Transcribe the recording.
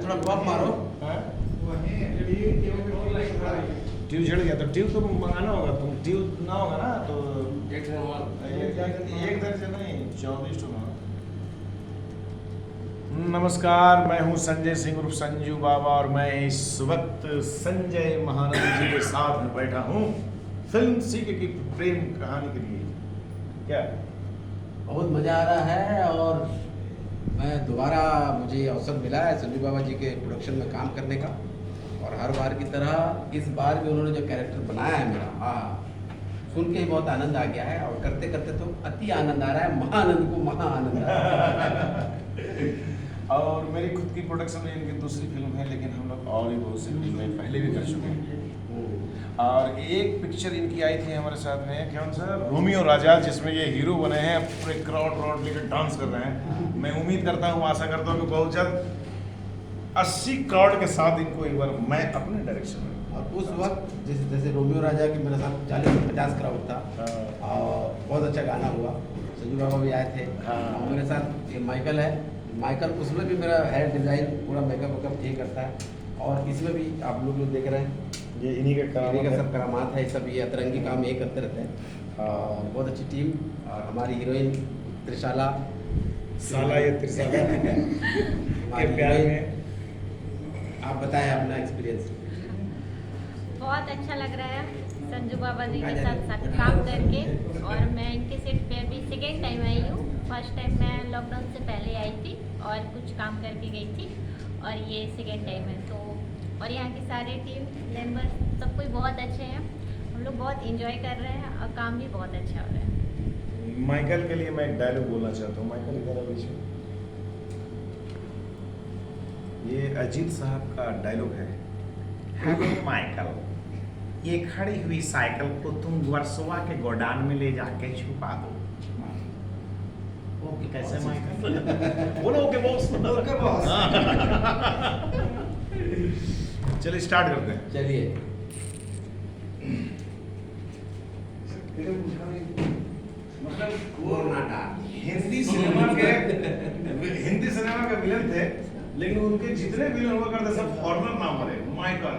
थोड़ा बम मारो। ट्यूब झड़ गया तो ट्यूब तो मंगाना होगा, तुम ट्यूब ना होगा ना तो एक दर्जन नहीं 24 होगा। नमस्कार, मैं हूं संजय सिंह उर्फ संजू बाबा और मैं इस वक्त संजय महानंद जी के साथ में बैठा हूं फिल्म सीखे की प्रेम कहानी के लिए। क्या बहुत मज़ा आ रहा है और मैं दोबारा मुझे अवसर मिला है संजू बाबा जी के प्रोडक्शन में काम करने का। और हर बार की तरह इस बार भी उन्होंने जो कैरेक्टर बनाया है मेरा, सुन के ही बहुत आनंद आ गया है और करते करते तो अति आनंद आ रहा है, महाआनंद को महा आनंद आ रहा है। और मेरी खुद की प्रोडक्शन में इनकी दूसरी फिल्म है, लेकिन हम लोग और भी बहुत सी फिल्में पहले भी कर चुके हैं। और एक पिक्चर इनकी आई थी हमारे साथ में, कौन सा, रोमियो राजा, जिसमें ये हीरो बने हैं, पूरे क्राउड लेकर डांस कर रहे हैं। मैं उम्मीद करता हूँ, आशा करता हूँ कि बहुत जल्द 80 क्राउड के साथ इनको एक बार मैं अपने डायरेक्शन में। और उस वक्त जैसे रोमियो राजा की मेरे साथ 40-50 क्राउड था और बहुत अच्छा गाना हुआ। संजू बाबा भी आए थे और मेरे साथ ये माइकल है। माइकल उसमें भी मेरा हेयर डिज़ाइन पूरा मेकअप ये करता है। और इसमें भी आप लोग जो देख रहे हैं ये इन्हीं का सब करामात है, सब ये अतरंगी काम ये करते रहते हैं। और बहुत अच्छी टीम और हमारी हीरोइन त्रिशाला साला ये त्रिशाला के प्यार में। आप बताएं अपना एक्सपीरियंस। बहुत अच्छा लग रहा है संजू बाबा जी के साथ काम करके। और मैं इनके सेट पे अभी सेकेंड टाइम आई हूँ। फर्स्ट टाइम मैं लॉकडाउन से पहले आई थी और कुछ काम करके गई थी, और ये सेकेंड टाइम है। तो और यहाँ के सारे टीम मेंबर सब कोई बहुत अच्छे हैं, हम लोग बहुत इंजॉय कर रहे हैं और काम भी बहुत अच्छा हो रहा है। माइकल के लिए मैं एक डायलॉग बोलना चाहता हूँ। माइकल इधर है बीच में। ये अजीत साहब का डायलॉग है। हेलो माइकल, ये खड़ी हुई साइकिल को तुम वर्सोवा के गोडाउन में ले जाके छुपा दो। ओके कैसे माइकल? बोलो ओके बॉस। Okay boss. चलिए स्टार्ट करते हैं। चलिए। हिंदी सिनेमा के विलन थे, लेकिन उनके जितने विलन हुआ करते सब फॉरेनर नाम पड़े। माइकल